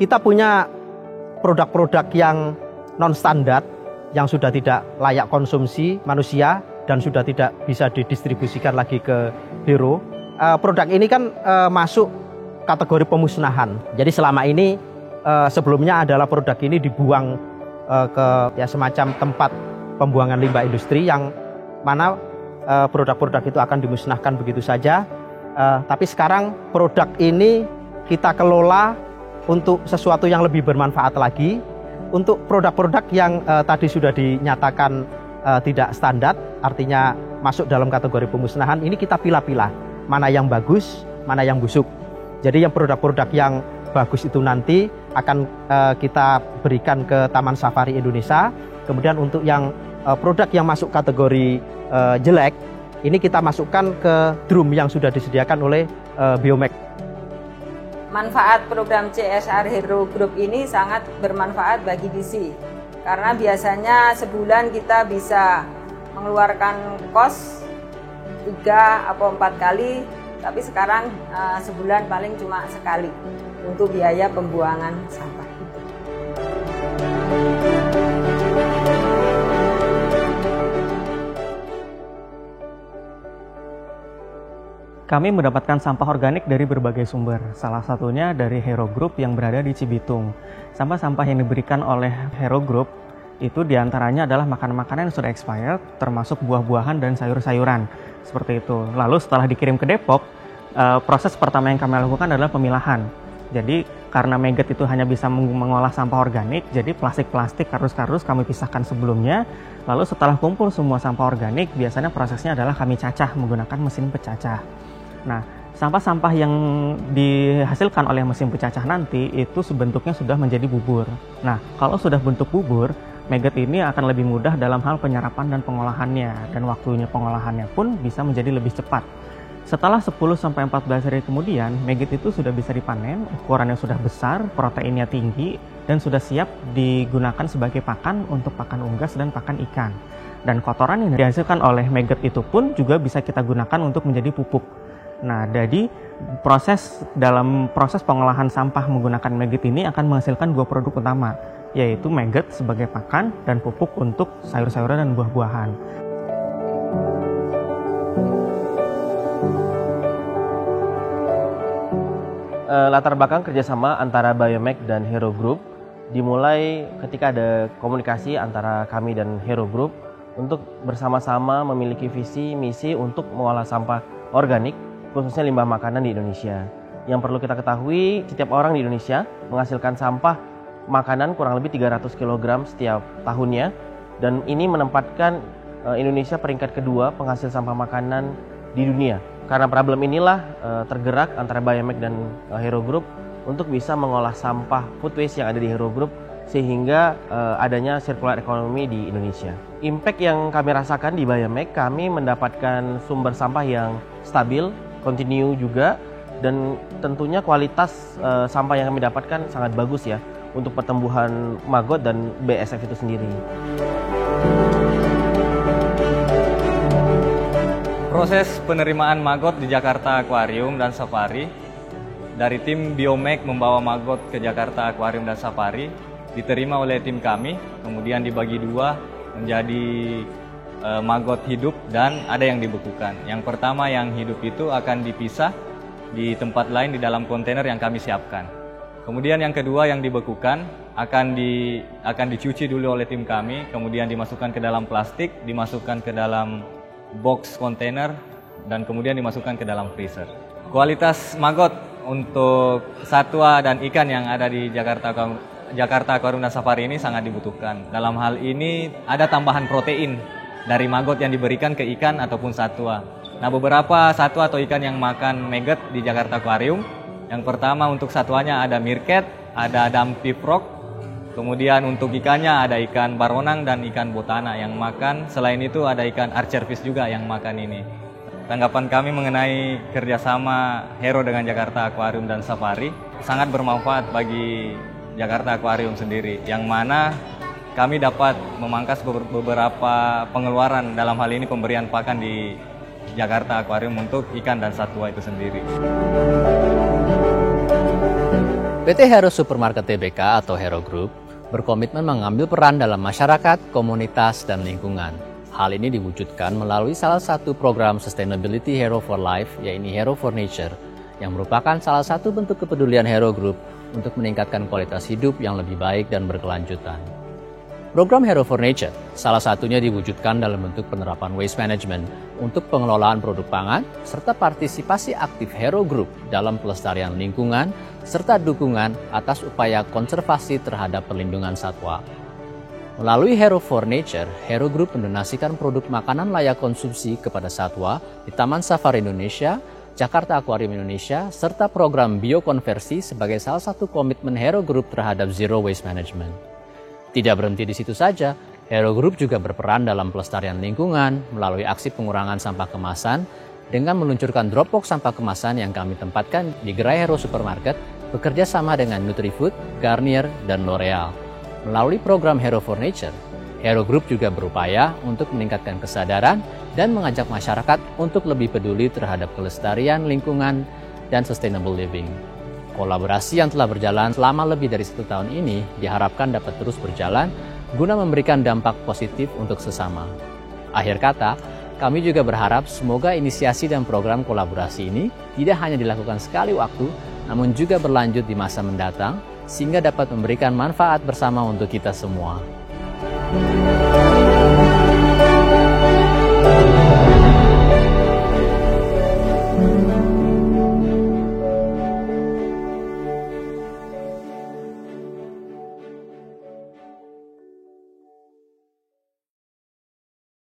kita punya produk-produk yang non standar, yang sudah tidak layak konsumsi manusia dan sudah tidak bisa didistribusikan lagi ke Hero. Produk ini kan masuk kategori pemusnahan. Jadi selama ini sebelumnya adalah produk ini dibuang ke ya semacam tempat pembuangan limbah industri, yang mana produk-produk itu akan dimusnahkan begitu saja. Tapi sekarang produk ini kita kelola untuk sesuatu yang lebih bermanfaat lagi. Untuk produk-produk yang tadi sudah dinyatakan tidak standar, artinya masuk dalam kategori pemusnahan, ini kita pilah-pilah mana yang bagus, mana yang busuk. Jadi yang produk-produk yang bagus itu nanti akan kita berikan ke Taman Safari Indonesia. Kemudian untuk yang produk yang masuk kategori jelek, ini kita masukkan ke drum yang sudah disediakan oleh Biomek. Manfaat program CSR Hero Group ini sangat bermanfaat bagi DC, karena biasanya sebulan kita bisa mengeluarkan kos 3 atau 4 kali, tapi sekarang sebulan paling cuma sekali untuk biaya pembuangan sampah. Kami mendapatkan sampah organik dari berbagai sumber, salah satunya dari Hero Group yang berada di Cibitung. Sampah-sampah yang diberikan oleh Hero Group itu diantaranya adalah makanan-makanan yang sudah expired, termasuk buah-buahan dan sayur-sayuran, seperti itu. Lalu setelah dikirim ke Depok, proses pertama yang kami lakukan adalah pemilahan. Jadi karena Megget itu hanya bisa mengolah sampah organik, jadi plastik-plastik, kardus-kardus kami pisahkan sebelumnya. Lalu setelah kumpul semua sampah organik, biasanya prosesnya adalah kami cacah menggunakan mesin pecacah. Nah, sampah-sampah yang dihasilkan oleh mesin pecacah nanti itu sebentuknya sudah menjadi bubur. Nah, kalau sudah bentuk bubur, Megget ini akan lebih mudah dalam hal penyerapan dan pengolahannya, dan waktunya pengolahannya pun bisa menjadi lebih cepat. Setelah 10-14 hari kemudian, Megget itu sudah bisa dipanen, ukurannya sudah besar, proteinnya tinggi, dan sudah siap digunakan sebagai pakan untuk pakan unggas dan pakan ikan. Dan kotoran yang dihasilkan oleh Megget itu pun juga bisa kita gunakan untuk menjadi pupuk. Nah, jadi dalam proses pengolahan sampah menggunakan Megget ini akan menghasilkan 2 produk utama, yaitu Megget sebagai pakan dan pupuk untuk sayur-sayuran dan buah-buahan. Latar belakang kerjasama antara Biomek dan Hero Group dimulai ketika ada komunikasi antara kami dan Hero Group untuk bersama-sama memiliki visi misi untuk mengolah sampah organik, khususnya limbah makanan di Indonesia. Yang perlu kita ketahui, setiap orang di Indonesia menghasilkan sampah makanan kurang lebih 300 kg setiap tahunnya, dan ini menempatkan Indonesia peringkat kedua penghasil sampah makanan di dunia. Karena problem inilah tergerak antara Biomek dan Hero Group untuk bisa mengolah sampah food waste yang ada di Hero Group, sehingga adanya circular economy di Indonesia. Impact yang kami rasakan di Biomek, kami mendapatkan sumber sampah yang stabil, continue juga, dan tentunya kualitas sampah yang kami dapatkan sangat bagus ya untuk pertumbuhan maggot dan BSF itu sendiri. Proses penerimaan maggot di Jakarta Aquarium dan Safari, dari tim Biomek membawa maggot ke Jakarta Aquarium dan Safari, diterima oleh tim kami, kemudian dibagi 2 menjadi maggot hidup dan ada yang dibekukan. Yang pertama yang hidup itu akan dipisah di tempat lain di dalam kontainer yang kami siapkan. Kemudian yang kedua yang dibekukan akan dicuci dulu oleh tim kami, kemudian dimasukkan ke dalam plastik, dimasukkan ke dalam box kontainer, dan kemudian dimasukkan ke dalam freezer. Kualitas maggot untuk satwa dan ikan yang ada di Jakarta Aquarium dan Safari ini sangat dibutuhkan. Dalam hal ini ada tambahan protein dari maggot yang diberikan ke ikan ataupun satwa. Nah, beberapa satwa atau ikan yang makan Megget di Jakarta Aquarium, yang pertama untuk satwanya ada meerkat, ada dumpy frog, kemudian untuk ikannya ada ikan baronang dan ikan botana yang makan. Selain itu ada ikan archerfish juga yang makan ini. Tanggapan kami mengenai kerjasama Hero dengan Jakarta Aquarium dan Safari sangat bermanfaat bagi Jakarta Aquarium sendiri, yang mana kami dapat memangkas beberapa pengeluaran, dalam hal ini pemberian pakan di Jakarta Aquarium untuk ikan dan satwa itu sendiri. PT Hero Supermarket Tbk atau Hero Group berkomitmen mengambil peran dalam masyarakat, komunitas, dan lingkungan. Hal ini diwujudkan melalui salah satu program Sustainability Hero for Life, yaitu Hero for Nature, yang merupakan salah satu bentuk kepedulian Hero Group untuk meningkatkan kualitas hidup yang lebih baik dan berkelanjutan. Program Hero for Nature salah satunya diwujudkan dalam bentuk penerapan waste management untuk pengelolaan produk pangan, serta partisipasi aktif Hero Group dalam pelestarian lingkungan, serta dukungan atas upaya konservasi terhadap perlindungan satwa. Melalui Hero for Nature, Hero Group mendonasikan produk makanan layak konsumsi kepada satwa di Taman Safari Indonesia, Jakarta Aquarium Indonesia, serta program biokonversi sebagai salah satu komitmen Hero Group terhadap Zero Waste Management. Tidak berhenti di situ saja, Hero Group juga berperan dalam pelestarian lingkungan melalui aksi pengurangan sampah kemasan dengan meluncurkan Dropbox sampah kemasan yang kami tempatkan di gerai Hero Supermarket bekerja sama dengan Nutrifood, Garnier, dan L'Oreal. Melalui program Hero for Nature, Hero Group juga berupaya untuk meningkatkan kesadaran dan mengajak masyarakat untuk lebih peduli terhadap kelestarian lingkungan dan sustainable living. Kolaborasi yang telah berjalan selama lebih dari 1 tahun ini diharapkan dapat terus berjalan guna memberikan dampak positif untuk sesama. Akhir kata, kami juga berharap semoga inisiasi dan program kolaborasi ini tidak hanya dilakukan sekali waktu, namun juga berlanjut di masa mendatang, sehingga dapat memberikan manfaat bersama untuk kita semua.